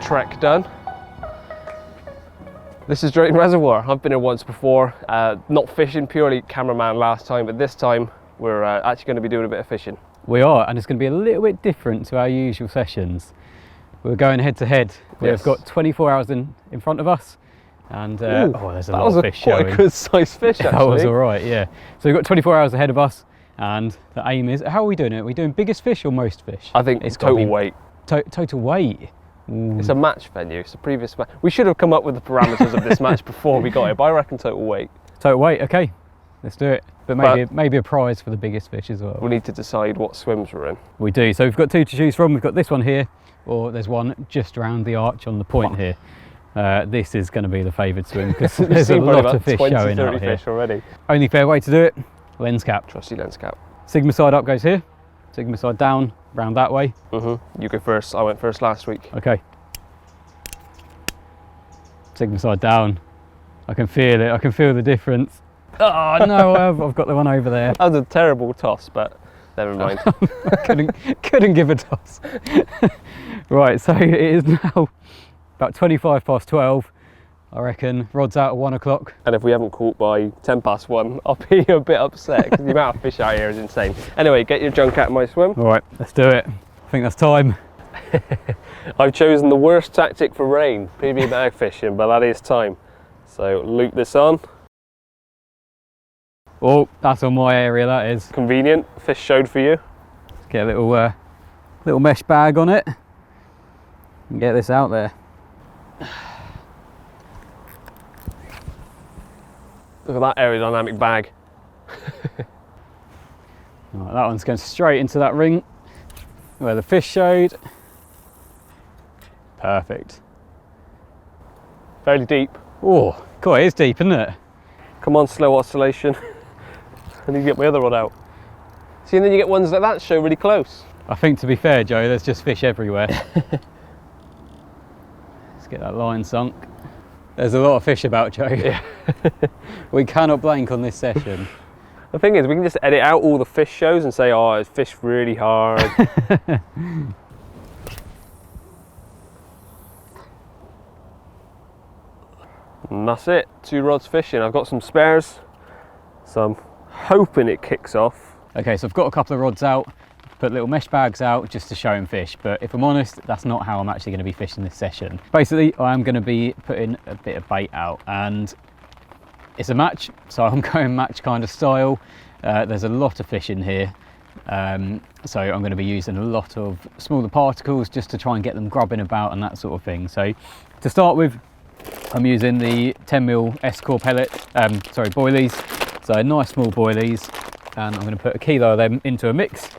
trek done. This is Drayton Reservoir. I've been here once before, not fishing, purely cameraman last time, but this time we're actually going to be doing a bit of fishing. We are, and it's going to be a little bit different to our usual sessions. We're going head to head. We've got 24 hours in front of us, and oh, there's a lot of fish showing. Quite a good sized fish, actually. That was all right, yeah. So we've got 24 hours ahead of us, and the aim is, how are we doing it? Are we doing biggest fish or most fish? I think it's total weight. Total weight? Ooh. It's a match venue, it's a previous match. We should have come up with the parameters of this match before we got it, but I reckon total weight. Total weight, okay. Let's do it. But maybe a prize for the biggest fish as well. We need to decide what swims we're in. We do. So we've got two to choose from. We've got this one here, or there's one just around the arch on the point here. This is going to be the favoured swim because there's a lot of fish showing out here. Fish already. Only fair way to do it, lens cap. Trusty lens cap. Sigma side up goes here, Sigma side down, round that way. You go first, I went first last week. Okay. Sigma side down. I can feel it, I can feel the difference. Oh no, I've got the one over there. That was a terrible toss, but never mind. couldn't give a toss. Right, so it is now about 25 past 12. I reckon rod's out at 1 o'clock. And if we haven't caught by 10 past 1, I'll be a bit upset because the amount of fish out here is insane. Anyway, get your junk out of my swim. All right, let's do it. I think that's time. I've chosen the worst tactic for rain, PB bag fishing, but that is time. So loop this on. Oh, that's on my area, that is. Convenient, fish showed for you. Let's get a little mesh bag on it and get this out there. Look at that aerodynamic bag. Right, that one's going straight into that ring where the fish showed. Perfect. Fairly deep. Oh, God, it is deep, isn't it? Come on, slow oscillation. I need to get my other rod out. See, and then you get ones like that show really close. I think, to be fair, Joe, there's just fish everywhere. Let's get that line sunk. There's a lot of fish about, Joe. Yeah. We cannot blank on this session. The thing is, we can just edit out all the fish shows and say, oh, it's fished really hard. And that's it, 2 rods fishing. I've got some spares, so I'm hoping it kicks off. Okay, so I've got a couple of rods out, put little mesh bags out just to show them fish, but if I'm honest, that's not how I'm actually going to be fishing this session. Basically, I am going to be putting a bit of bait out, and it's a match, so I'm going match kind of style. There's a lot of fish in here, so I'm going to be using a lot of smaller particles just to try and get them grubbing about and that sort of thing. So to start with, I'm using the 10mm 𝘃𝗶𝗱𝗲 boilies, so nice small boilies, and I'm going to put a kilo of them into a mix.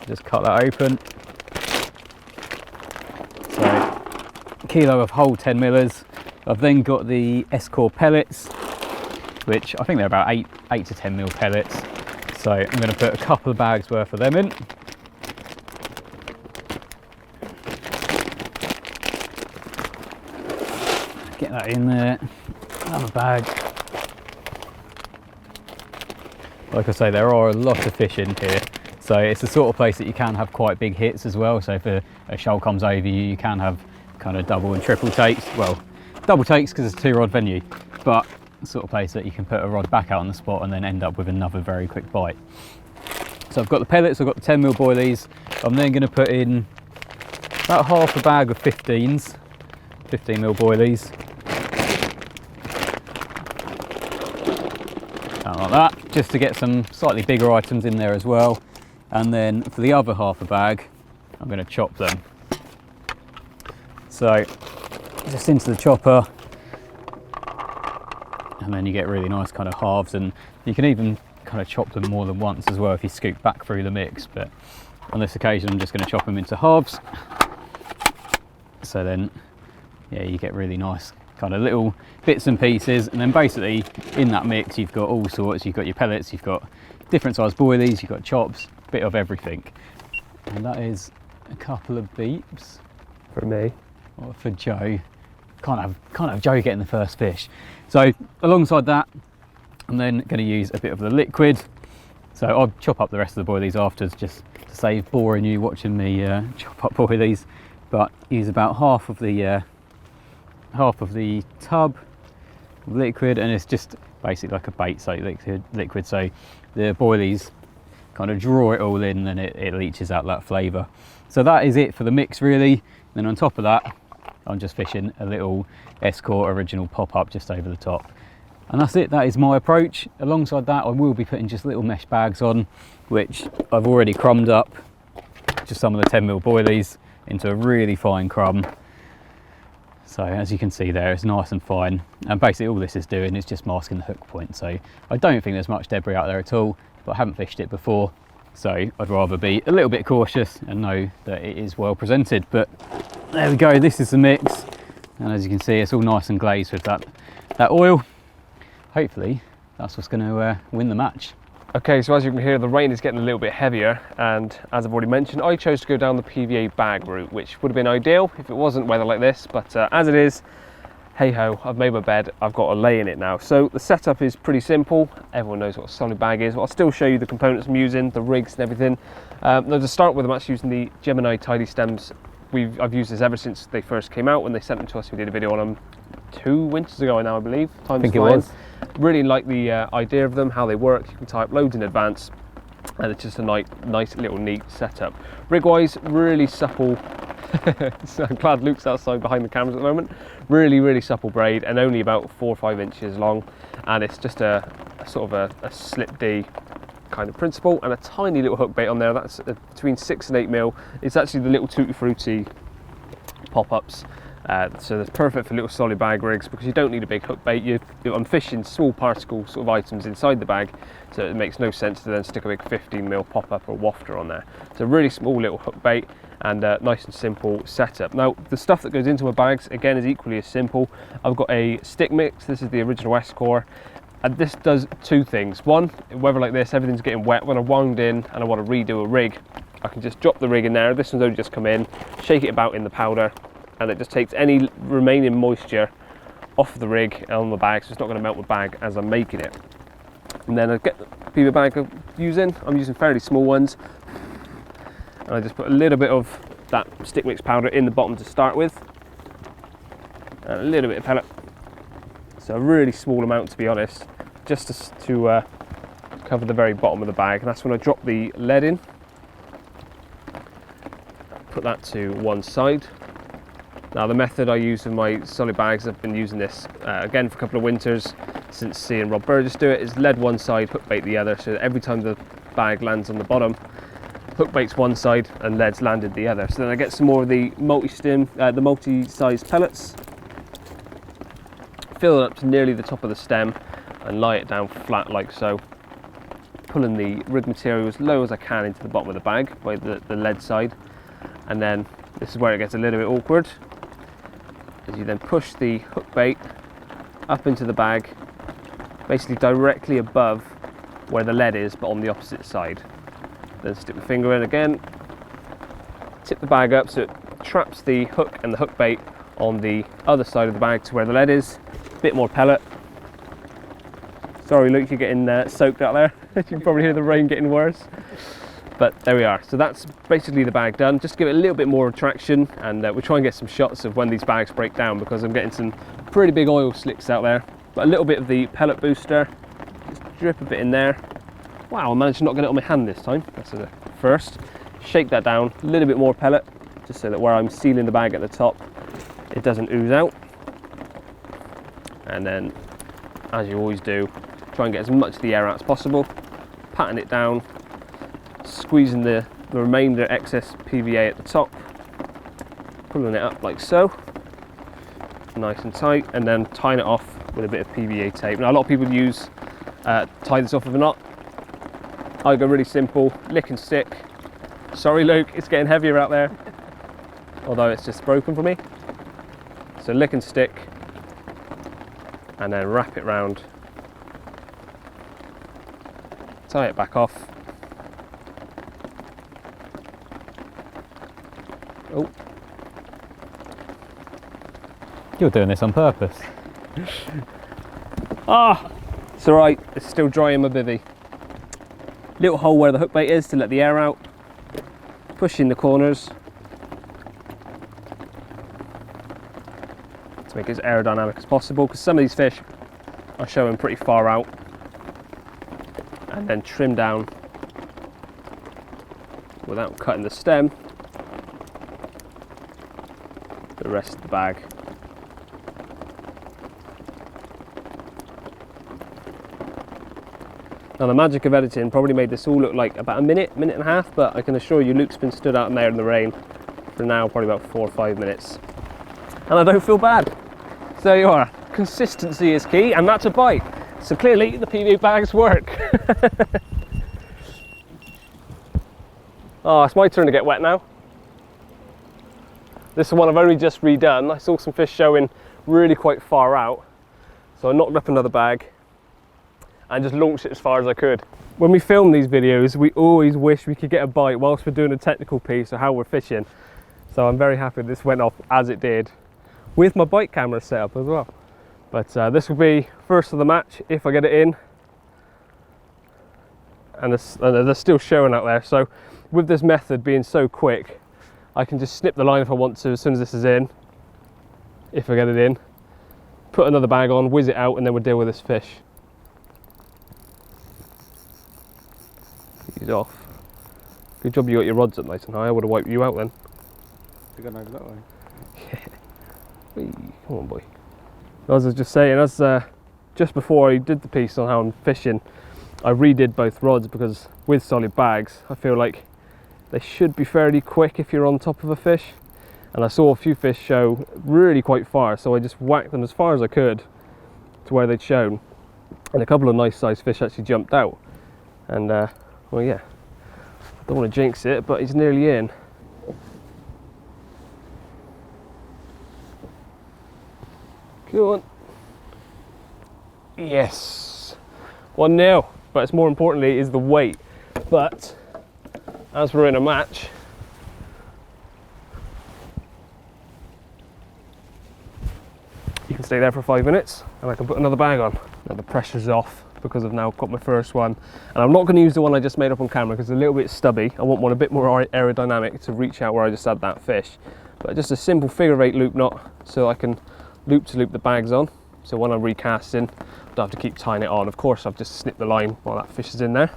Just cut that open. So a kilo of whole 10mm. I've then got the 𝘃𝗃 pellets, which I think they're about 8 to 10mm pellets. So I'm going to put a couple of bags worth of them in. Get that in there, another bag. Like I say, there are a lot of fish in here, so it's the sort of place that you can have quite big hits as well. So if a shoal comes over you, you can have kind of double and triple takes. Well, double takes because it's a 2 rod venue, but the sort of place that you can put a rod back out on the spot and then end up with another very quick bite. So I've got the pellets, I've got the 10mm boilies. I'm then going to put in about half a bag of 15mm boilies. Like that, just to get some slightly bigger items in there as well. And then for the other half a bag, I'm going to chop them. So just into the chopper, and then you get really nice kind of halves, and you can even kind of chop them more than once as well if you scoop back through the mix, but on this occasion I'm just going to chop them into halves. So then, yeah, you get really nice kind of little bits and pieces, and then basically in that mix you've got all sorts. You've got your pellets, you've got different size boilies, you've got chops, a bit of everything. And that is a couple of beeps for me, or for Joe. Can't have Joe getting the first fish. So alongside that, I'm then going to use a bit of the liquid. So I'll chop up the rest of the boilies afterwards, just to save boring you watching me chop up boilies. but use about half of the tub of liquid, and it's just basically like a bait soak liquid, so the boilies kind of draw it all in and it leaches out that flavour. So that is it for the mix really. Then on top of that, I'm just fishing a little 𝘃𝗶𝗱𝗲 original pop-up just over the top. And that's it, that is my approach. Alongside that, I will be putting just little mesh bags on, which I've already crumbed up, just some of the 10mm boilies into a really fine crumb. So as you can see there, it's nice and fine. And basically all this is doing is just masking the hook point. So I don't think there's much debris out there at all, but I haven't fished it before. So I'd rather be a little bit cautious and know that it is well presented. But there we go, this is the mix. And as you can see, it's all nice and glazed with that oil. Hopefully that's what's going to win the match. Okay, so as you can hear, the rain is getting a little bit heavier, and as I've already mentioned, I chose to go down the PVA bag route, which would have been ideal if it wasn't weather like this, but as it is, hey ho, I've made my bed, I've got to lay in it now. So the setup is pretty simple. Everyone knows what a solid bag is, but I'll still show you the components I'm using, the rigs and everything. Now to start with, I'm actually using the Gemini tidy stems. I've used this ever since they first came out. When they sent them to us, we did a video on them 2 winters ago now, I believe. I think it was. Really like the idea of them, how they work. You can tie up loads in advance, and it's just a nice little neat setup. Rig wise, really supple. So I'm glad Luke's outside behind the cameras at the moment. Really supple braid, and only about 4 or 5 inches long, and it's just a sort of a slip D kind of principle, and a tiny little hook bait on there. That's between 6 and 8mm. It's actually the little 𝘃𝗶𝗱𝗲𝗲 pop-ups. So that's perfect for little solid bag rigs because you don't need a big hook bait. I'm fishing small particle sort of items inside the bag, so it makes no sense to then stick a big 15mm pop-up or wafter on there. So really small little hook bait, and nice and simple setup. Now the stuff that goes into my bags again is equally as simple. I've got a stick mix. This is the original 𝘃𝗶𝗱𝗲𝗃, and this does 2 things. One, in weather like this, everything's getting wet. When I wound in and I want to redo a rig, I can just drop the rig in there. This one's only just come in, shake it about in the powder, and it just takes any remaining moisture off the rig and on the bag, so it's not going to melt the bag as I'm making it. And then I get the PVA bag I'm using fairly small ones, and I just put a little bit of that stick mix powder in the bottom to start with, and a little bit of pellet. So a really small amount, to be honest, just to cover the very bottom of the bag. And that's when I drop the lead in. Put that to one side. Now the method I use with my solid bags, I've been using this again for a couple of winters since seeing Rob Burgess do it, is lead one side, hook bait the other, so that every time the bag lands on the bottom, hook bait's one side and lead's landed the other. So then I get some more of the multi-size pellets, fill it up to nearly the top of the stem and lie it down flat like so, pulling the rig material as low as I can into the bottom of the bag by the lead side. And then this is where it gets a little bit awkward, as you then push the hook bait up into the bag, basically directly above where the lead is, but on the opposite side. Then stick the finger in again, tip the bag up so it traps the hook and the hook bait on the other side of the bag to where the lead is. Bit more pellet. Sorry Luke, you're getting soaked out there. You can probably hear the rain getting worse. But there we are. So that's basically the bag done. Just give it a little bit more traction, and we'll try and get some shots of when these bags break down, because I'm getting some pretty big oil slicks out there. But a little bit of the pellet booster, just drip a bit in there. Wow, I managed to not get it on my hand this time. That's a first. Shake that down, a little bit more pellet, just so that where I'm sealing the bag at the top, it doesn't ooze out. And then, as you always do, try and get as much of the air out as possible, patting it down, squeezing the remainder excess PVA at the top, pulling it up like so, nice and tight, and then tying it off with a bit of PVA tape. Now a lot of people tie this off with a knot. I go really simple, lick and stick. Sorry Luke, it's getting heavier out there, although it's just broken for me. So lick and stick, and then wrap it round, tie it back off. Oh, you're doing this on purpose. It's all right. It's still dry in my bivvy. Little hole where the hook bait is to let the air out. Push in the corners. to make it as aerodynamic as possible, because some of these fish are showing pretty far out, and then trim down without cutting the stem the rest of the bag. Now the magic of editing probably made this all look like about a minute and a half, but I can assure you Luke's been stood out in there in the rain for now probably about 4 or 5 minutes. And I don't feel bad. So there you are, consistency is key, and that's a bite. So clearly the PB bags work. Oh, it's my turn to get wet now. This is one I've only just redone. I saw some fish showing really quite far out, so I knocked up another bag and just launched it as far as I could. When we film these videos, we always wish we could get a bite whilst we're doing a technical piece of how we're fishing. So I'm very happy this went off as it did, with my bite camera set up as well. But this will be first of the match if I get it in. And they're still showing out there. So with this method being so quick, I can just snip the line if I want to as soon as this is in, if I get it in, put another bag on, whiz it out, and then we'll deal with this fish. He's off. Good job you got your rods up nice and high. I would have wiped you out then. You're going over that way. Yeah. Come on, boy. As I was just saying, just before I did the piece on how I'm fishing, I redid both rods, because with solid bags, I feel like they should be fairly quick if you're on top of a fish. And I saw a few fish show really quite far, so I just whacked them as far as I could to where they'd shown. And a couple of nice sized fish actually jumped out. And well, yeah, I don't want to jinx it, but he's nearly in. Go on. Yes, 1-0. But it's more importantly is the weight. But as we're in a match, you can stay there for 5 minutes and I can put another bag on. Now the pressure's off because I've now got my first one, and I'm not going to use the one I just made up on camera because it's a little bit stubby. I want one a bit more aerodynamic to reach out where I just had that fish. But just a simple figure-8 loop knot, so I can loop to loop the bags on. So when I'm recasting, I don't have to keep tying it on. Of course, I've just snipped the line while that fish is in there.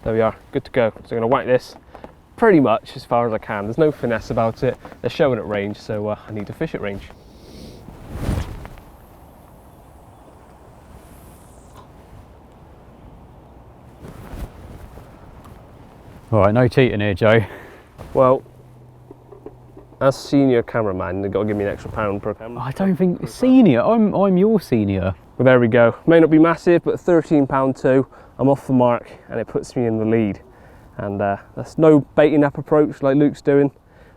There we are, good to go. So I'm going to whack this pretty much as far as I can. There's no finesse about it. They're showing at range, so I need to fish at range. All right, no cheating here, Joe. Well, as senior cameraman, they've got to give me an extra £1 per camera. I don't think senior. I'm your senior. Well, there we go. May not be massive, but £13.2. I'm off the mark, and it puts me in the lead. And that's no baiting up approach like Luke's doing,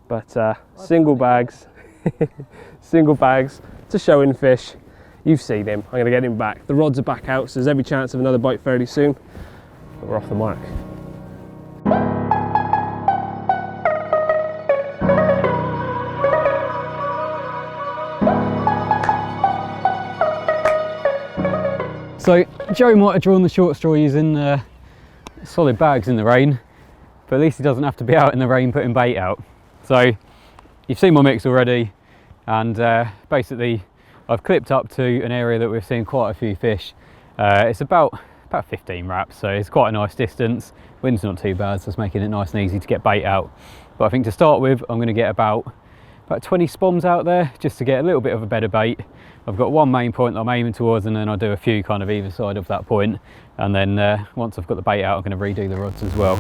but single bags, single bags to showing fish. You've seen him. I'm going to get him back. The rods are back out, so there's every chance of another bite fairly soon. But we're off the mark. So Joe might have drawn the short straw using solid bags in the rain, but at least he doesn't have to be out in the rain putting bait out. So you've seen my mix already, and basically I've clipped up to an area that we've seen quite a few fish. It's about 15 wraps, so it's quite a nice distance. Wind's not too bad, so it's making it nice and easy to get bait out. But I think to start with, I'm going to get about 20 spoms out there just to get a little bit of a better bait. I've got one main point that I'm aiming towards, and then I'll do a few kind of either side of that point. And then once I've got the bait out, I'm going to redo the rods as well.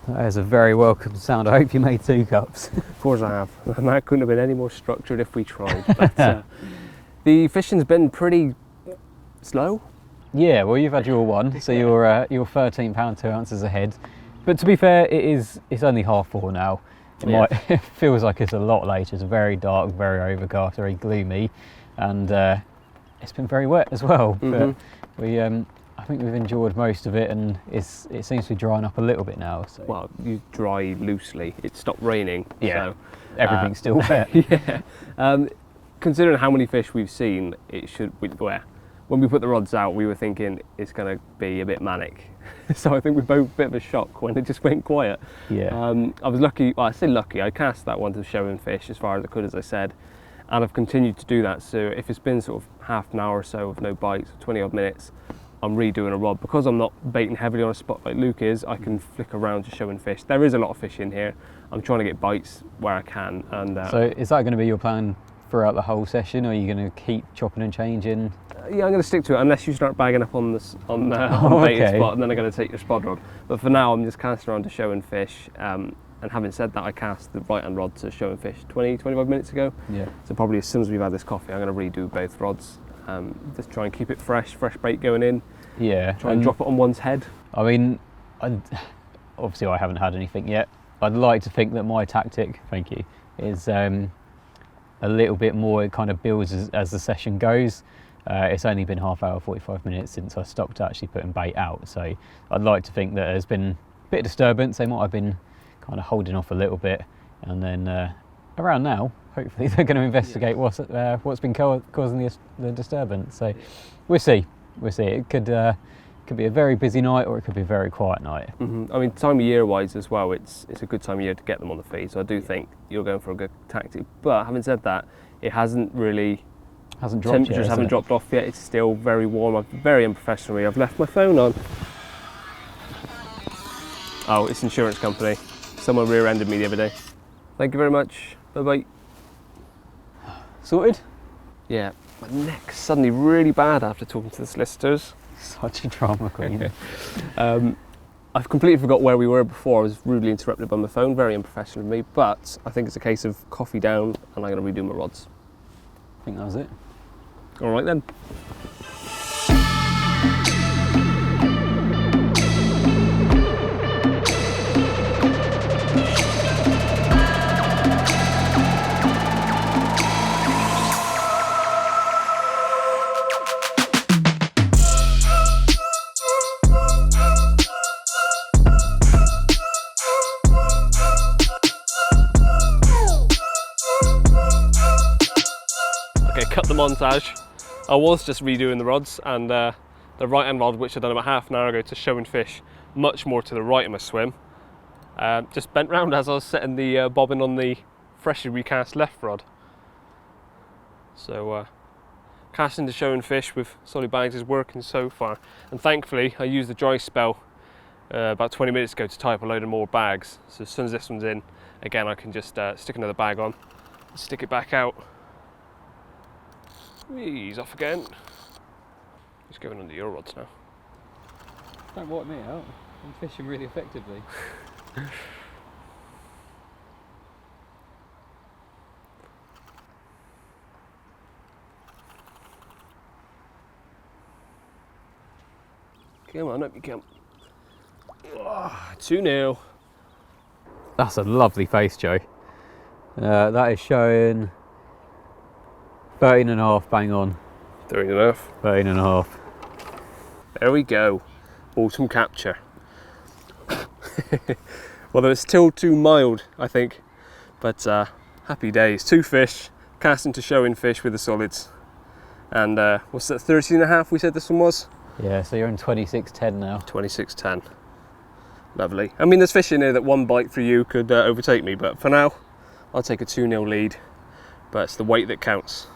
That is a very welcome sound. I hope you made 2 cups. Of course I have. And that couldn't have been any more structured if we tried. But the fishing's been pretty slow. Yeah, well, you've had your one, so you're £13 2 ounces ahead. But to be fair, it's only 4:30 now. It feels like it's a lot later. It's very dark, very overcast, very gloomy, and it's been very wet as well. But I think we've enjoyed most of it, and it seems to be drying up a little bit now. So. Well, you dry loosely. It stopped raining. Yeah, so, everything's still wet. Yeah. Considering how many fish we've seen, when we put the rods out, we were thinking it's going to be a bit manic. So I think we both a bit of a shock when it just went quiet. Yeah. I was lucky, well, I say lucky, I cast that one to show and fish as far as I could, as I said, and I've continued to do that. So if it's been sort of half an hour or so of no bites, 20 odd minutes, I'm redoing a rod. Because I'm not baiting heavily on a spot like Luke is, I can flick around to show and fish. There is a lot of fish in here. I'm trying to get bites where I can. And so is that going to be your plan throughout the whole session, or are you going to keep chopping and changing? Yeah, I'm going to stick to it unless you start bagging up on the baited spot, and then I'm going to take your spod rod. But for now, I'm just casting around to show and fish. And having said that, I cast the right hand rod to show and fish 20-25 minutes ago. Yeah. So probably as soon as we've had this coffee, I'm going to redo both rods. Just try and keep it fresh bait going in. Yeah. Try and drop it on one's head. I mean, obviously I haven't had anything yet. I'd like to think that my tactic, thank you, is a little bit more, it kind of builds as the session goes. It's only been half hour, 45 minutes since I stopped actually putting bait out. So I'd like to think that there's been a bit of disturbance. They might have been kind of holding off a little bit. And then around now, hopefully they're going to investigate what's been causing the disturbance. So we'll see. It could be a very busy night, or it could be a very quiet night. I mean, time of year wise as well, it's a good time of year to get them on the feed. So I do think you're going for a good tactic. But having said that, it hasn't really. Hasn't dropped Temperatures yet, haven't dropped off yet. It's still very warm. I'm very unprofessionally. I've left my phone on. Oh, it's insurance company. Someone rear-ended me the other day. Thank you very much. Bye-bye. Sorted? Yeah, my neck's suddenly really bad after talking to the solicitors. Such a drama queen. I've completely forgot where we were before. I was rudely interrupted by my phone. Very unprofessional of me, but I think it's a case of coffee down and I'm going to redo my rods. I think that was it. All right then. Okay, cut the montage. I was just redoing the rods, and the right hand rod, which I'd done about half an hour ago to show and fish, much more to the right of my swim, just bent round as I was setting the bobbin on the freshly recast left rod. So casting to show and fish with solid bags is working so far, and thankfully I used the dry spell about 20 minutes ago to tie up a load of more bags. So as soon as this one's in, again I can just stick another bag on, stick it back out. He's off again. He's going under your rods now. Don't wipe me out. I'm fishing really effectively. Come on, up you come. 2-0. That's a lovely face, Joe. That is showing 13.5, bang on. 13.5. 13.5. There we go. Autumn capture. Although it's still too mild, I think. But happy days. 2 fish, casting to show in fish with the solids. And what's that, 13.5 we said this one was? Yeah, so you're in 26.10 now. 26.10. Lovely. I mean, there's fish in here that one bite for you could overtake me, but for now, I'll take a 2-0 lead. But it's the weight that counts.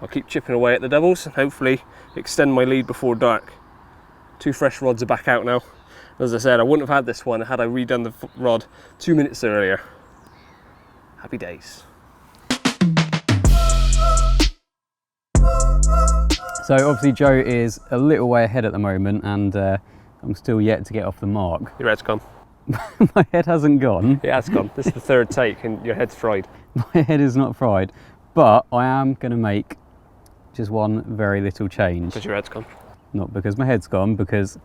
I'll keep chipping away at the doubles and hopefully extend my lead before dark. 2 fresh rods are back out now. As I said, I wouldn't have had this one had I redone the rod 2 minutes earlier. Happy days. So obviously Joe is a little way ahead at the moment, and I'm still yet to get off the mark. Your head's gone. My head hasn't gone. It has gone. This is the 3rd take and your head's fried. My head is not fried, but I am going to make just one very little change. Because your head's gone. Not because my head's gone, because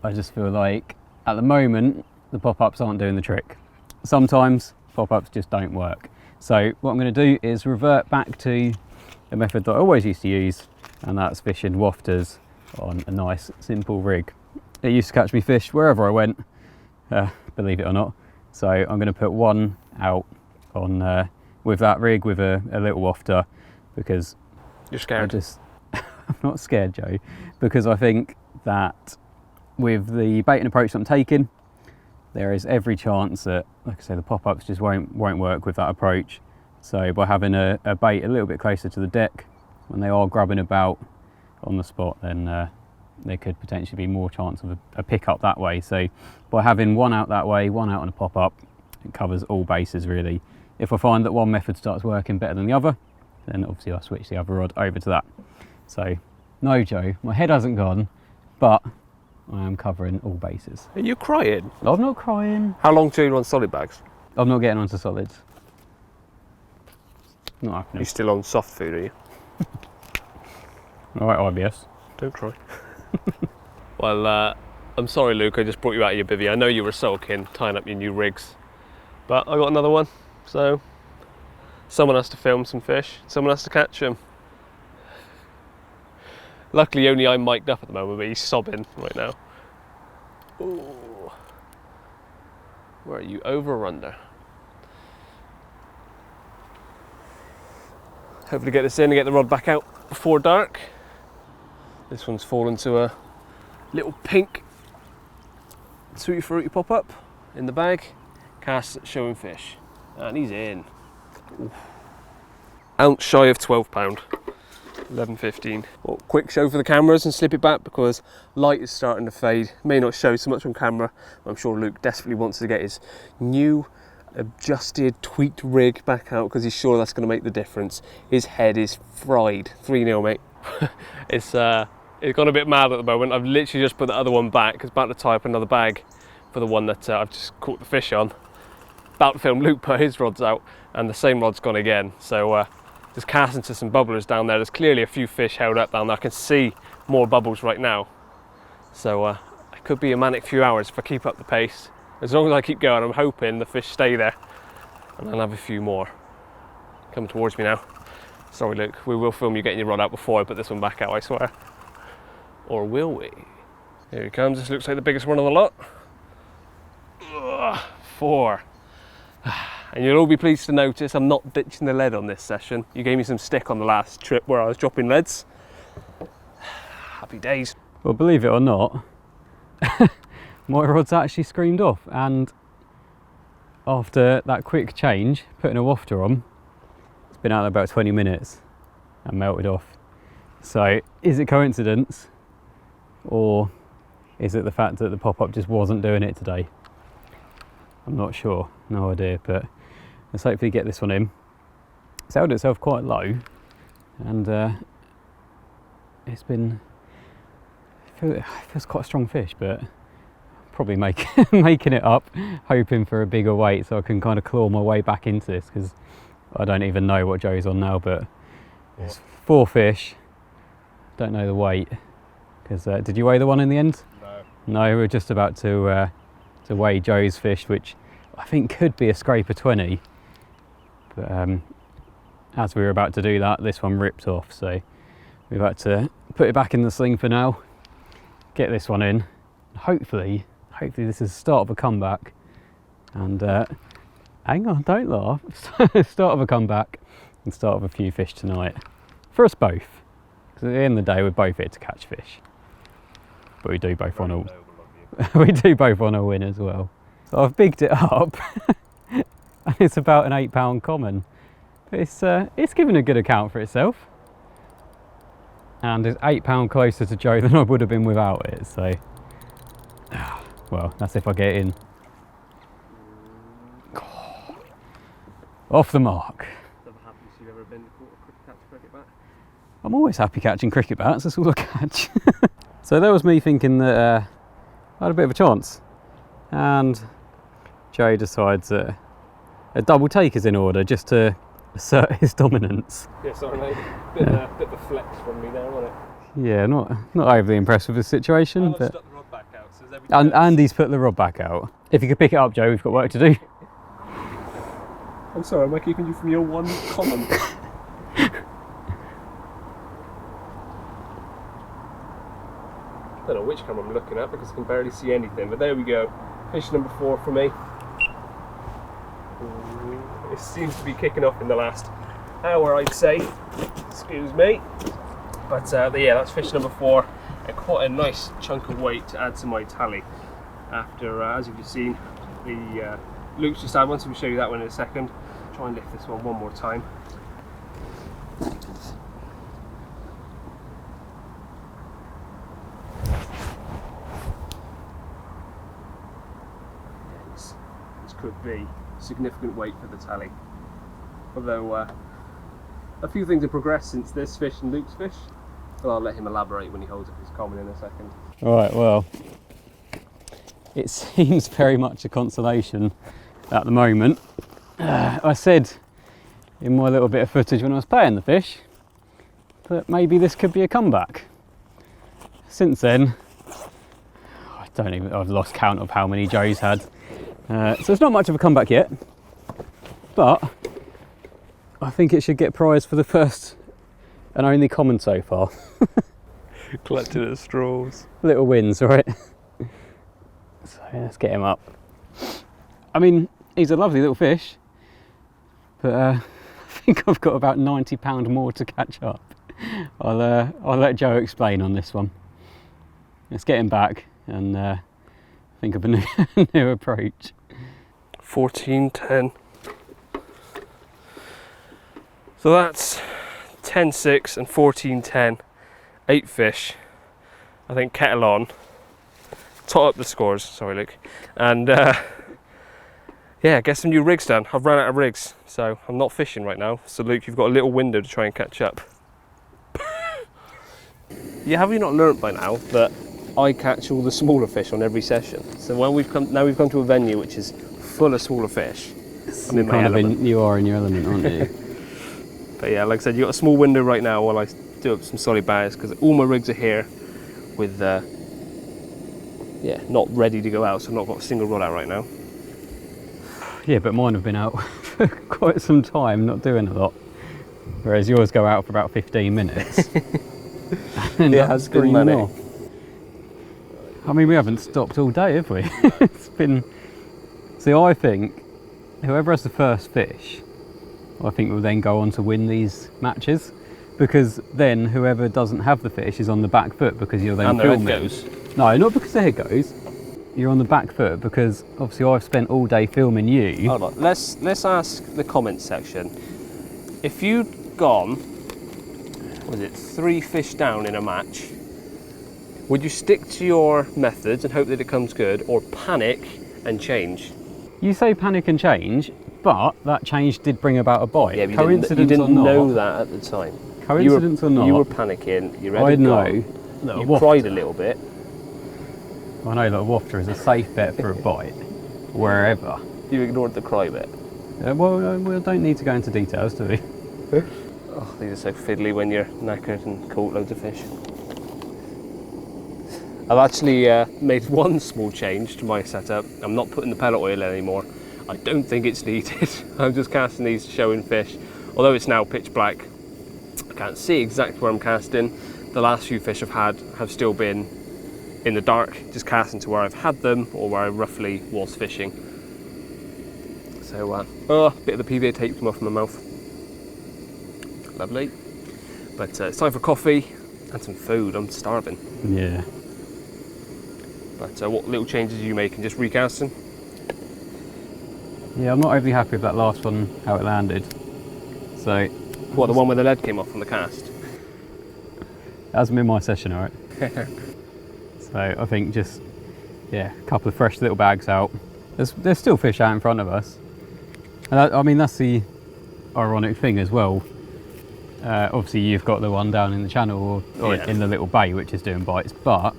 I just feel like at the moment the pop-ups aren't doing the trick. Sometimes pop-ups just don't work. So what I'm going to do is revert back to a method that I always used to use, and that's fishing wafters on a nice simple rig. It used to catch me fish wherever I went, believe it or not. So I'm going to put one out on with that rig with a little wafter, because you're scared. I'm not scared, Joe, because I think that with the baiting approach that I'm taking, there is every chance that, like I say, the pop-ups just won't work with that approach. So by having a bait a little bit closer to the deck, when they are grubbing about on the spot, then there could potentially be more chance of a pick-up that way. So by having one out that way, one out on a pop-up, it covers all bases really. If I find that one method starts working better than the other, then obviously I'll switch the other rod over to that. So no, Joe, my head hasn't gone, but I am covering all bases. Are you crying? I'm not crying. How long do you on solid bags? I'm not getting onto solids. Not happening. You're still on soft food, are you? All right, IBS. Don't cry. Well, I'm sorry, Luke, I just brought you out of your bivvy. I know you were sulking, tying up your new rigs, but I got another one, so someone has to film some fish, someone has to catch them. Luckily, only I'm mic'd up at the moment, but he's sobbing right now. Ooh. Where are you, over or under? Hopefully get this in and get the rod back out before dark. This one's fallen to a little pink Tutti Frutti pop-up in the bag. Cast showing fish, and he's in. Oof. Ounce shy of 12 pound, 11.15. Well, quick show for the cameras and slip it back because light is starting to fade. May not show so much on camera, but I'm sure Luke desperately wants to get his new adjusted, tweaked rig back out because he's sure that's going to make the difference. His head is fried. 3-0, mate. It's gone a bit mad at the moment. I've literally just put the other one back. It's about to tie up another bag for the one that I've just caught the fish on. About to film Luke put his rods out, and the same rod's gone again. So just casting to some bubblers down there. There's clearly a few fish held up down there. I can see more bubbles right now. So it could be a manic few hours if I keep up the pace. As long as I keep going, I'm hoping the fish stay there, and I'll have a few more coming towards me now. Sorry, Luke, we will film you getting your rod out before I put this one back out, I swear. Or will we? Here he comes. This looks like the biggest one of the lot. Ugh, 4. And you'll all be pleased to notice I'm not ditching the lead on this session. You gave me some stick on the last trip where I was dropping leads. Happy days. Well, believe it or not, my rod's actually screamed off, and after that quick change, putting a wafter on, it's been out there about 20 minutes and melted off. So is it coincidence, or is it the fact that the pop-up just wasn't doing it today? I'm not sure, no idea, but let's hopefully get this one in. It's held itself quite low, and it feels quite a strong fish, but probably making it up, hoping for a bigger weight so I can kind of claw my way back into this, because I don't even know what Joe's on now, but there's 4 fish. Don't know the weight, because did you weigh the one in the end? No, we were just about to weigh Joe's fish, which I think could be a 𝘃𝗶𝗀𝗲, but as we were about to do that, this one ripped off, so we've had to put it back in the sling for now, get this one in. Hopefully this is the start of a comeback, and hang on, don't laugh. Start of a comeback and start of a few fish tonight for us both, because at the end of the day we're both here to catch fish, but we do both want to win as well. So I've bigged it up and it's about an 8 pound common, but it's given a good account for itself, and it's 8 pound closer to Joe than I would have been without it. So well, that's if I get in. Off the mark. I'm always happy catching cricket bats, that's all I catch. So that was me thinking that I had a bit of a chance, and Joe decides that a double take is in order just to assert his dominance. Yeah, sorry mate, bit of a flex from me there, wasn't it? Yeah, not overly impressed with the situation, but and he's put the rod back out. If you could pick it up, Joe, we've got work to do. I'm sorry, am I keeping you from your one comment? I don't know which camera I'm looking at because I can barely see anything, but there we go. Fish number 4 for me. It seems to be kicking off in the last hour, I'd say. Excuse me. But yeah, that's fish number 4, and quite a nice chunk of weight to add to my tally. After, as you've seen, the Luke's just had one, so we'll show you that one in a second. Try and lift this one more time. This could be significant weight for the tally. Although a few things have progressed since this fish and Luke's fish. Well, I'll let him elaborate when he holds up his comment in a second. Right, well, it seems very much a consolation at the moment. I said in my little bit of footage when I was playing the fish that maybe this could be a comeback. Since then, I've lost count of how many Joe's had. So it's not much of a comeback yet, but I think it should get prize for the first and only common so far. Collected at straws. Little wins, right? So let's get him up. I mean, he's a lovely little fish, but I think I've got about £90 more to catch up. I'll let Joe explain on this one. Let's get him back and think of a new approach. 14.10. So that's 10.6 and 14.10. 8 fish. I think kettle on. Tot up the scores. Sorry, Luke. And yeah, get some new rigs done. I've run out of rigs, so I'm not fishing right now. So Luke, you've got a little window to try and catch up. Yeah, have you not learnt by now that I catch all the smaller fish on every session? So when we've come to a venue which is full of smaller fish, I'm in my element. You are in your element, aren't you? But yeah, like I said, you've got a small window right now while I do up some solid bags, because all my rigs are here with yeah, not ready to go out, so I've not got a single rod out right now. Yeah, but mine have been out for quite some time, not doing a lot. Whereas yours go out for about 15 minutes. And it has been money. off. I mean, we haven't stopped all day, have we? It's been... See, I think whoever has the first fish, I think will then go on to win these matches, because then whoever doesn't have the fish is on the back foot, because you're then filming. And the head goes. No, not because the head goes. You're on the back foot because obviously I've spent all day filming you. Hold on, let's ask the comments section. If you'd gone, was it 3 fish down in a match, would you stick to your methods and hope that it comes good, or panic and change? You say panic and change, but that change did bring about a bite. Yeah, but Coincidence you didn't or not, know that at the time. Coincidence or not, you were panicking. You read I it know. gone. You cried a little bit. I know that a wafter is a safe bet for a bite, wherever. You ignored the cry bit. Well, we don't need to go into details, do we? Oh, these are so fiddly when you're knackered and caught loads of fish. I've actually made one small change to my setup. I'm not putting the pellet oil in anymore. I don't think it's needed. I'm just casting these showing fish. Although it's now pitch black, I can't see exactly where I'm casting. The last few fish I've had have still been in the dark, just casting to where I've had them or where I roughly was fishing. So, oh, a bit of the PVA tape came off my mouth. Lovely. But it's time for coffee and some food. I'm starving. Yeah. But what little changes are you making? Just recasting? Yeah, I'm not overly happy with that last one, how it landed. So... What, the one where the lead came off from the cast? That hasn't been my session, alright? So I think just, yeah, a couple of fresh little bags out. There's still fish out in front of us. And I mean, that's the ironic thing as well. Obviously you've got the one down in the channel or yeah, in the little bay which is doing bites, but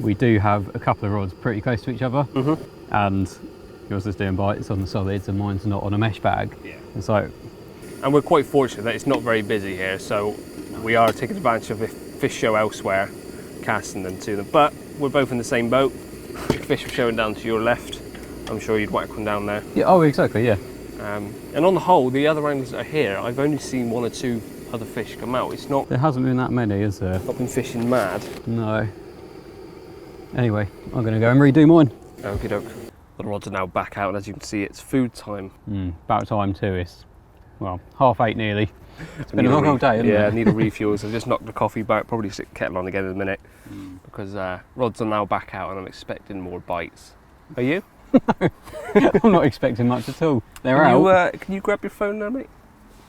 we do have a couple of rods pretty close to each other. Mm-hmm. And yours is doing bites on the solids and mine's not on a mesh bag. Yeah. And we're quite fortunate that it's not very busy here, so we are taking advantage of if fish show elsewhere, casting them to them. But we're both in the same boat. If fish were showing down to your left, I'm sure you'd whack one down there. Yeah, oh, exactly, yeah. And on the whole, the other angles that are here, I've only seen 1 or 2 other fish come out. It's not... There hasn't been that many, is there? Not been fishing mad. No. Anyway, I'm going to go and redo mine. Okie doke. The rods are now back out, and as you can see, it's food time. About time too. It's well, 8:30 nearly. It's been a long old day, hasn't yeah, it? need a refuel, so I've just knocked the coffee back, probably stick the kettle on again in a minute, because rods are now back out and I'm expecting more bites. Are you? I'm not expecting much at all. They're out. Can you grab your phone now, mate?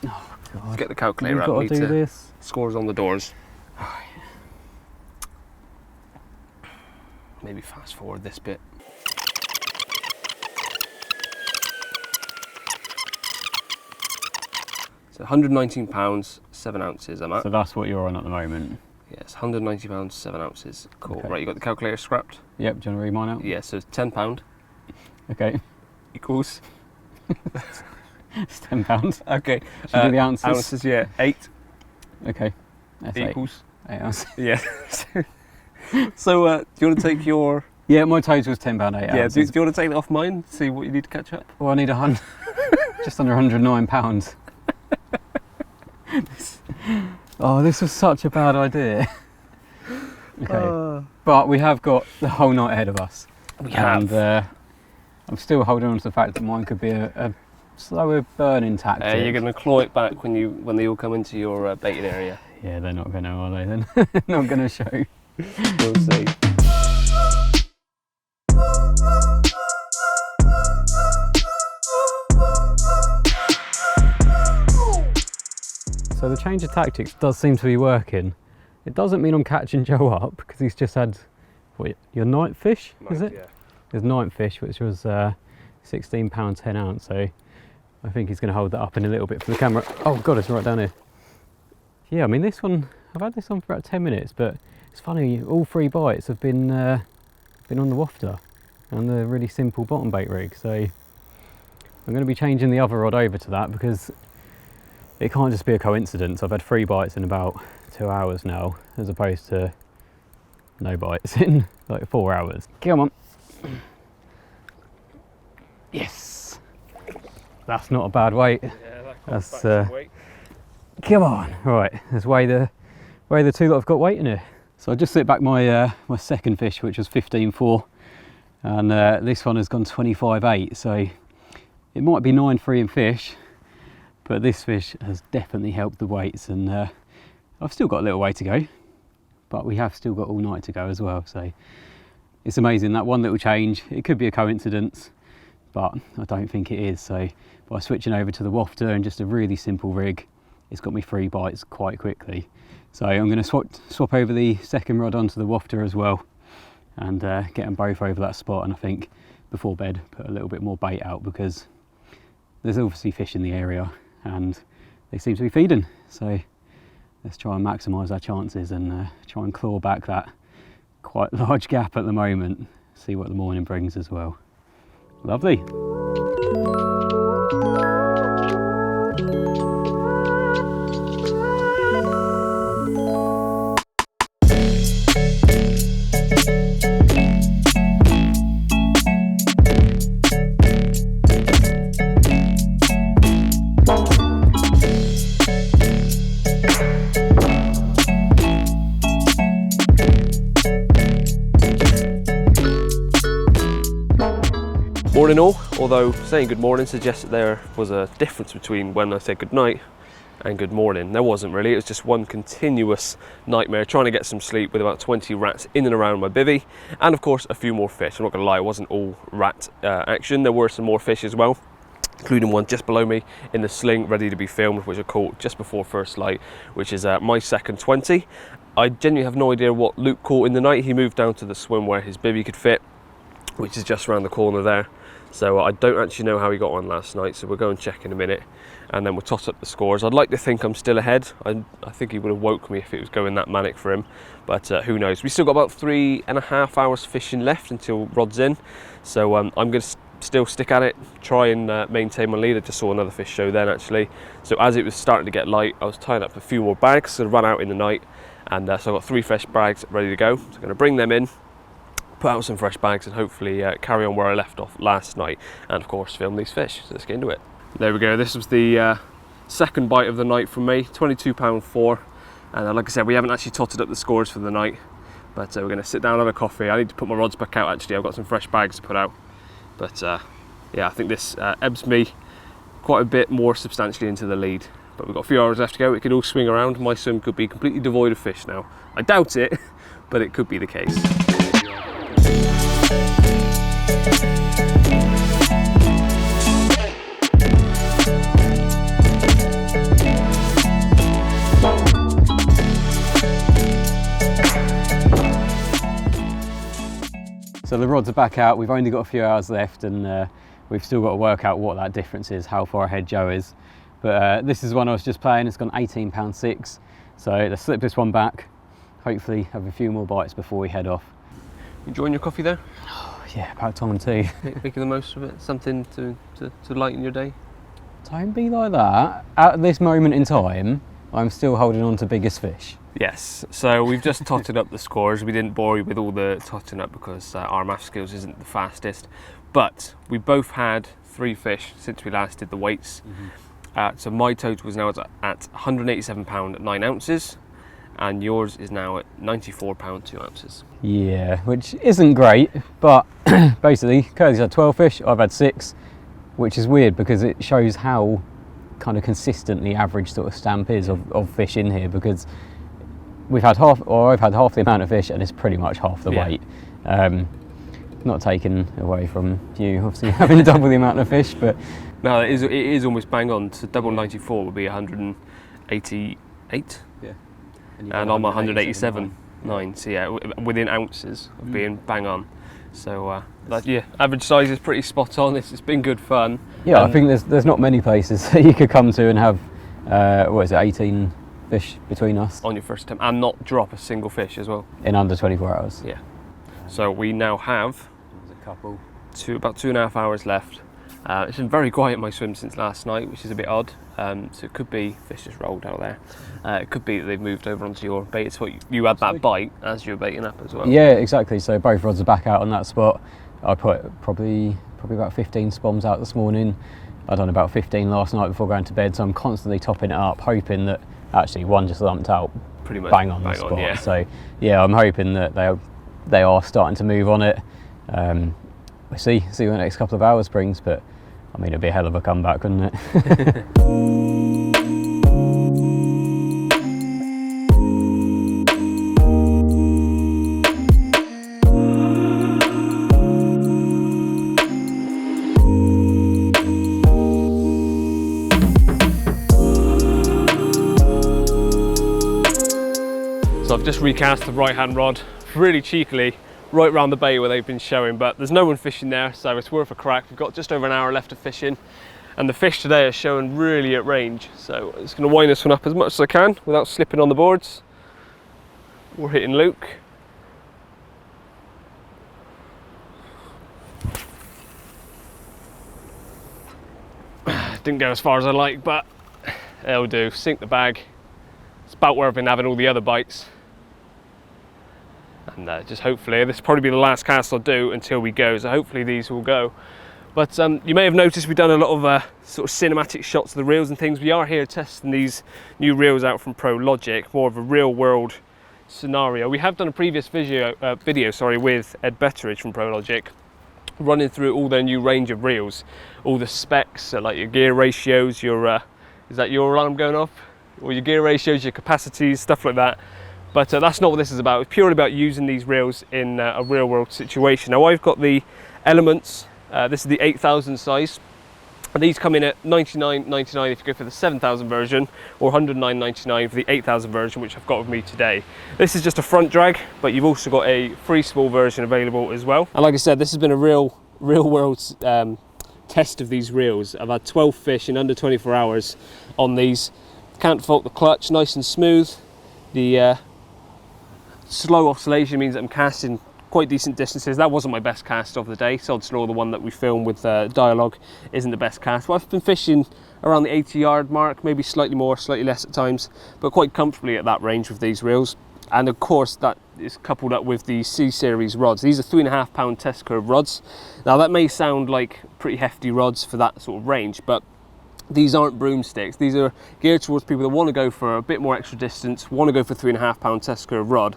Oh, God. Let's get the calculator We've out. got Need to do this. Scores on the doors. Maybe fast forward this bit. So £119, 7 ounces I'm at. So that's what you're on at the moment. Yes, £190, 7 ounces. Cool. Okay. Right, you got the calculator scrapped? Yep, do you want to read mine out? Yeah, so it's £10 Okay. equals. It's £10. Okay. Should we do the ounces? Ounces, yeah. 8 Okay. That's equals. 8 ounces. Yeah. So, do you want to take your. Yeah, my total's £10, 8 Yeah, ounces. do you want to take that off mine? See what you need to catch up? Well, I need just under £109. Oh, this was such a bad idea. Okay. But we have got the whole night ahead of us. We have. And I'm still holding on to the fact that mine could be a slower burning tactic. You're going to claw it back when they all come into your baiting area. Yeah, they're not going to, are they then? Not going to show. We'll see. So the change of tactics does seem to be working. It doesn't mean I'm catching Joe up because he's just had, what, your ninth fish, is it? Yeah. His ninth fish, which was £16, 10 ounce. So I think he's going to hold that up in a little bit for the camera. Oh God, it's right down here. Yeah, I mean this one, I've had this on for about 10 minutes, but it's funny, all 3 bites have been on the wafter and the really simple bottom bait rig. So I'm going to be changing the other rod over to that because it can't just be a coincidence. I've had 3 bites in about 2 hours now, as opposed to no bites in like 4 hours. Come on. Yes. That's not a bad weight. Yeah, That's come on. Right, let's weigh the 2 that I've got weight in here. So I just sit back my my second fish, which was 15.4, and this one has gone 25.8. So it might be 9.3 in fish, but this fish has definitely helped the weights, and I've still got a little way to go, but we have still got all night to go as well. So it's amazing, that one little change. It could be a coincidence, but I don't think it is. So by switching over to the wafter and just a really simple rig, it's got me 3 bites quite quickly. So I'm going to swap over the second rod onto the wafter as well, and get them both over that spot, and I think before bed put a little bit more bait out because there's obviously fish in the area and they seem to be feeding. So let's try and maximise our chances and try and claw back that quite large gap at the moment, see what the morning brings as well. Lovely. Morning all, although saying good morning suggests that there was a difference between when I said good night and good morning. There wasn't really, it was just one continuous nightmare trying to get some sleep with about 20 rats in and around my bivvy, and of course a few more fish. I'm not gonna lie, it wasn't all rat action. There were some more fish as well, including one just below me in the sling ready to be filmed, which I caught just before first light, which is my second 20. I genuinely have no idea what Luke caught in the night. He moved down to the swim where his bivvy could fit, which is just around the corner there. So I don't actually know how he got on last night, so we'll go and check in a minute and then we'll toss up the scores. I'd like to think I'm still ahead. I think he would have woke me if it was going that manic for him, but who knows. We still got about 3.5 hours fishing left until rod's in, so I'm going to still stick at it, try and maintain my lead. I just saw another fish show then actually. So as it was starting to get light, I was tying up a few more bags, so I ran out in the night, and so I've got 3 fresh bags ready to go. So I'm going to bring them in, put out some fresh bags, and hopefully carry on where I left off last night, and of course film these fish. So let's get into it. There we go, this was the second bite of the night from me, £22.4, and like I said, we haven't actually totted up the scores for the night, but we're going to sit down and have a coffee. I need to put my rods back out actually, I've got some fresh bags to put out, but yeah, I think this 𝘃𝗶𝗀𝗲 quite a bit more substantially into the lead. But we've got a few hours left to go. It could all swing around. My swim could be completely devoid of fish now. I doubt it, but it could be the case. So the rods are back out. We've only got a few hours left, and we've still got to work out what that difference is, how far ahead Joe is. But this is one I was just playing. It's gone £18.6. So let's slip this one back. Hopefully have a few more bites before we head off. Enjoying your coffee there? Oh, yeah, about time too. Making the most of it. Something to lighten your day. Don't be like that. At this moment in time, I'm still holding on to biggest fish. Yes, so we've just totted up the scores. We didn't bore you with all the totting up because our math skills isn't the fastest. But we both had 3 fish since we last did the weights. So my total was now at £187 at 9 ounces, and yours is now at £94 2 ounces. Yeah, which isn't great, but basically Curly's had 12 fish, I've had 6, which is weird because it shows how kind of consistent the average sort of stamp is of fish in here, because we've had I've had half the amount of fish and it's pretty much half the weight. Not taken away from you obviously having double the amount of fish, but no, it is almost bang on. So double 94 would be 188. Yeah. And I'm 187.9. So yeah, within ounces of being bang on. So yeah, average size is pretty spot on. It's been good fun. Yeah, I think there's not many places that you could come to and have 18 fish between us on your first attempt and not drop a single fish as well in under 24 hours. Yeah. So we now have about 2.5 hours left. It's been very quiet my swim since last night, which is a bit odd. So it could be fish just rolled out there. It could be that they've moved over onto your bait. It's what you had that bite as you were baiting up as well. Yeah, exactly. So both rods are back out on that spot. I put probably about 15 spoms out this morning. I done about 15 last night before going to bed. So I'm constantly topping it up, hoping that actually one just lumped out pretty much bang on the spot. Yeah. So yeah, I'm hoping that they are starting to move on it. We'll see what the next couple of hours brings, but I mean, it'd be a hell of a comeback, wouldn't it? So I've just recast the right-hand rod really cheekily right round the bay where they've been showing, but there's no one fishing there, so it's worth a crack. We've got just over an hour left of fishing, and the fish today are showing really at range, so I'm just going to wind this one up as much as I can without slipping on the boards or hitting Luke. Didn't go as far as I like, but it'll do. Sink the bag. It's about where I've been having all the other bites. And just hopefully, this will probably be the last cast I'll do until we go, so hopefully these will go. But you may have noticed we've done a lot of sort of cinematic shots of the reels and things. We are here testing these new reels out from Prologic, more of a real world scenario. We have done a previous video with 𝘃𝗶𝗱𝗲𝗲 from Prologic, running through all their new range of reels, all the specs, so like your gear ratios, your, is that your alarm going off? Or your gear ratios, your capacities, stuff like that. But that's not what this is about. It's purely about using these reels in a real world situation. Now I've got the Elements, this is the 8,000 size, and these come in at $99.99 if you go for the 7,000 version, or $109.99 for the 8,000 version, which I've got with me today. This is just a front drag, but you've also got a free small version available as well. And like I said, this has been a real world test of these reels. I've had 12 fish in under 24 hours on these. Can't fault the clutch, nice and smooth. The slow oscillation means that I'm casting quite decent distances. That wasn't my best cast of the day. Sod Slow, the one that we filmed with Dialogue, isn't the best cast. But I've been fishing around the 80-yard mark, maybe slightly more, slightly less at times, but quite comfortably at that range with these reels. And of course, that is coupled up with the C series rods. These are 3.5 pound test curve rods. Now that may sound like pretty hefty rods for that sort of range, but these aren't broomsticks. These are geared towards people that want to go for a bit more extra distance, want to go for 3.5 pound test curve rod,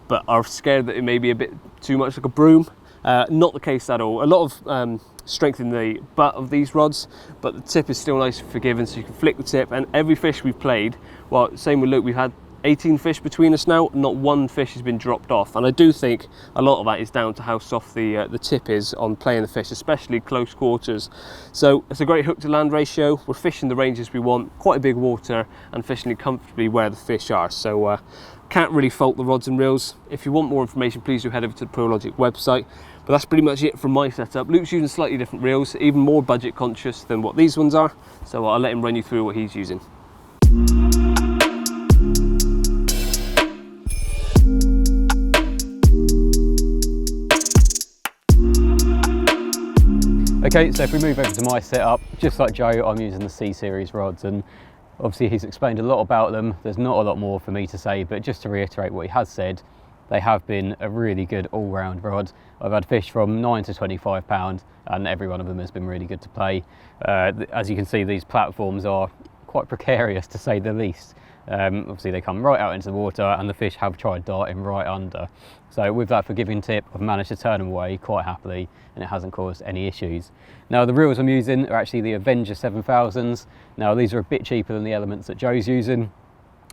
but are scared that it may be a bit too much like a broom Not the case at all. A lot of strength in the butt of these rods, but the tip is still nice and forgiving, so you can flick the tip. And every fish we've played, well, same with Luke, we've had 18 fish between us now, not one fish has been dropped off, and I do think a lot of that is down to how soft the tip is on playing the fish, especially close quarters. So it's a great hook to land ratio. We're fishing the ranges we want, quite a big water, and fishing comfortably where the fish are. So can't really fault the rods and reels. If you want more information, please do head over to the Prologic website. But that's pretty much it from my setup. Luke's using slightly different reels, even more budget conscious than what these ones are, so I'll let him run you through what he's using. Okay, so if we move over to my setup, just like Joe, I'm using the C series rods, and obviously he's explained a lot about them. There's not a lot more for me to say, but just to reiterate what he has said, they have been a really good all-round rod. I've had fish from 9 to 25 pounds, and every one of them has been really good to play. As you can see, these platforms are quite precarious to say the least. Obviously they come right out into the water, and the fish have tried darting right under. So with that forgiving tip, I've managed to turn them away quite happily, and it hasn't caused any issues. Now the reels I'm using are actually the Avenger 7000s. Now these are a bit cheaper than the elements that Joe's using.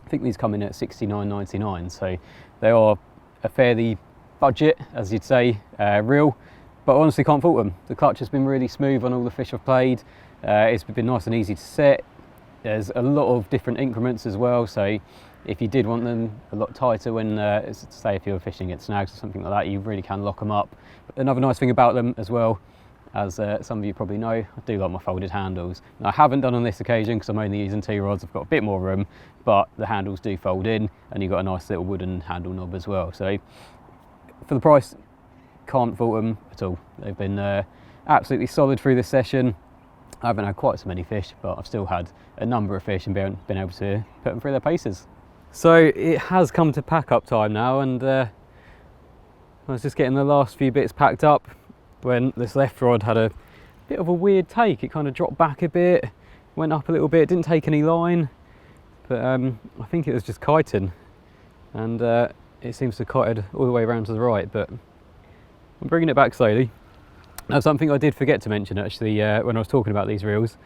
I think these come in at $69.99, so they are a fairly budget, as you'd say, reel, but I honestly can't fault them. The clutch has been really smooth on all the fish I've played. It's been nice and easy to set. There's a lot of different increments as well, so if you did want them a lot tighter when, say if you're fishing at snags or something like that, you really can lock them up. But another nice thing about them as well, as some of you probably know, I do like my folded handles. Now, I haven't done on this occasion because I'm only using 2 rods, I've got a bit more room, but the handles do fold in, and you've got a nice little wooden handle knob as well. So for the price, can't fault them at all. They've been absolutely solid through this session. I haven't had quite so many fish, but I've still had a number of fish and been able to put them through their paces. So it has come to pack up time now, and I was just getting the last few bits packed up when this left rod had a bit of a weird take. It kind of dropped back a bit, went up a little bit, didn't take any line, but I think it was just kiting, and it seems to have kited all the way around to the right, but I'm bringing it back slowly. Now, something I did forget to mention actually when I was talking about these reels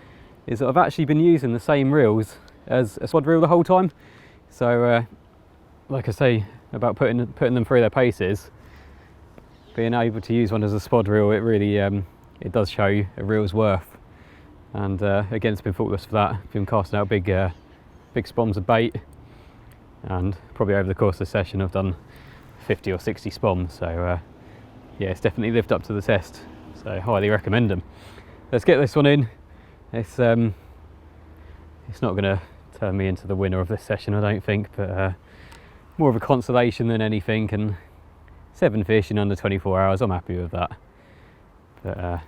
is that I've actually been using the same reels as a swad reel the whole time. So like I say about putting them through their paces, being able to use one as a spod reel, it really it does show you a reel's worth. And again, it's been faultless for that. Been casting out big spoms of bait, and probably over the course of the session I've done 50 or 60 spoms. So yeah, it's definitely lived up to the test. So highly recommend them. Let's get this one in. It's not going to turn me into the winner of this session, I don't think, but more of a consolation than anything. And 7 fish in under 24 hours, I'm happy with that. But yeah,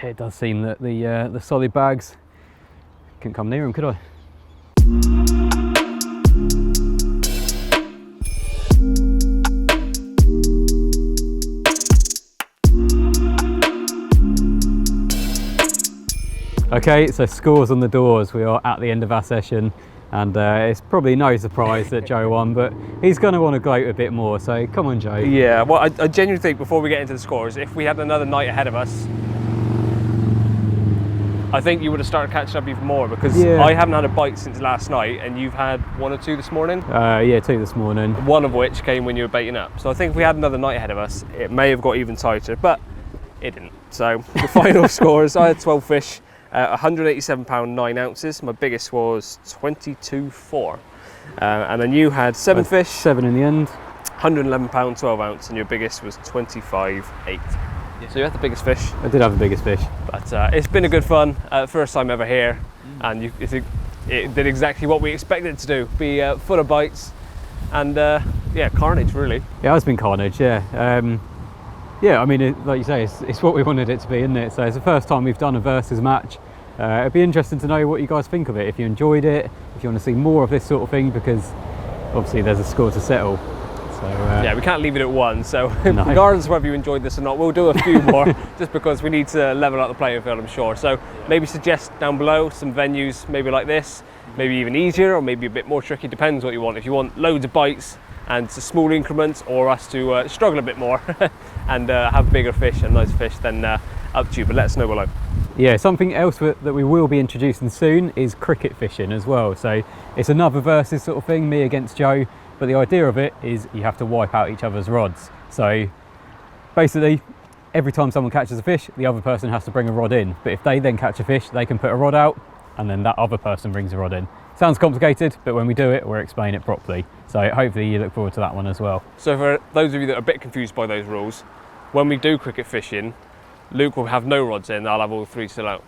it does seem that the solid bags couldn't come near them, could I? Okay, so scores on the doors. We are at the end of our session, and it's probably no surprise that Joe won, but he's going to want to gloat a bit more, so come on, Joe. Yeah, well, I genuinely think before we get into the scores, if we had another night ahead of us, I think you would have started catching up even more, because yeah. I haven't had a bite since last night, and you've had 1 or 2 this morning? Yeah, 2 this morning. One of which came when you were baiting up. So I think if we had another night ahead of us, it may have got even tighter, but it didn't. So the final scores, I had 12 fish. 187 pound 9 ounces. My biggest was 22.4, and then you had 7 fish, 7 in the end, 111 pound 12 ounce, and your biggest was 25.8. Yeah. So you had the biggest fish. I did have the biggest fish, but it's been a good fun. First time ever here, and it did exactly what we expected it to do. Be full of bites, and yeah, carnage really. Yeah, it has been carnage. Yeah. Yeah, I mean, like you say, it's what we wanted it to be, isn't it? So it's the first time we've done a versus match. It'd be interesting to know what you guys think of it, if you enjoyed it, if you want to see more of this sort of thing, because obviously there's a score to settle. So yeah, we can't leave it at 1. So no. Regardless of whether you enjoyed this or not, we'll do a few more just because we need to level out the playing field, I'm sure. So maybe suggest down below some venues, maybe like this, maybe even easier, or maybe a bit more tricky. Depends what you want. If you want loads of bites and to small increments, or us to struggle a bit more and have bigger fish and nicer fish, then up to you, but let us know below. Yeah, something else that we will be introducing soon is cricket fishing as well. So it's another versus sort of thing, me against Joe, but the idea of it is you have to wipe out each other's rods. So basically, every time someone catches a fish, the other person has to bring a rod in. But if they then catch a fish, they can put a rod out, and then that other person brings a rod in. Sounds complicated, but when we do it, we'll explain it properly. So hopefully you look forward to that one as well. So for those of you that are a bit confused by those rules, when we do cricket fishing, Luke will have no rods in, I'll have all three still out.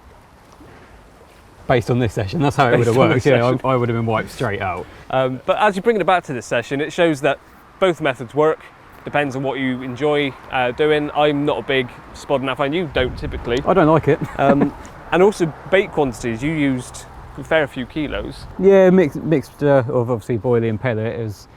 Based on this session, that's how it would have worked. Yeah, I would have been wiped straight out. But as you're bringing it back to this session, it shows that both methods work. Depends on what you enjoy doing. I'm not a big Spodding fan, you don't typically. I don't like it. And also bait quantities, you used a fair few kilos. Yeah, mixture of obviously boilie and pellet is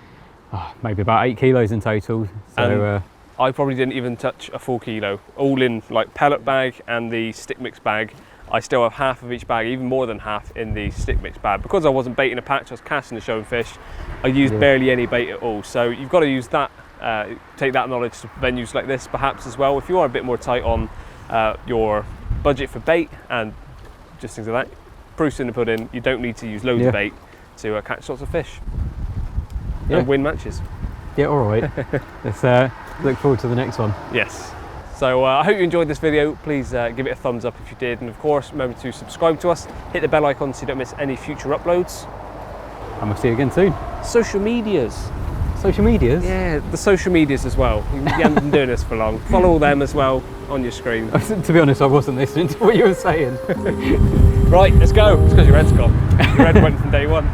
maybe about 8 kilos in total. So I probably didn't even touch a full kilo, all in like pellet bag and the stick mix bag. I still have half of each bag, even more than half in the stick mix bag. Because I wasn't baiting a patch, I was casting and showing fish, I used barely any bait at all. So you've got to use that, take that knowledge to venues like this perhaps as well. If you are a bit more tight on your budget for bait and just things like that, proof's in the pudding, you don't need to use loads of bait to catch lots of fish and win matches. Yeah, all right. Let's look forward to the next one. Yes. So I hope you enjoyed this video. Please give it a thumbs up if you did, and of course remember to subscribe to us, hit the bell icon so you don't miss any future uploads. And we'll see you again soon. Social medias. Social medias? Yeah, the social medias as well. You haven't been doing this for long. Follow them as well on your screen. To be honest, I wasn't listening to what you were saying. Right, let's go. It's because your head's gone. Your head went from day one.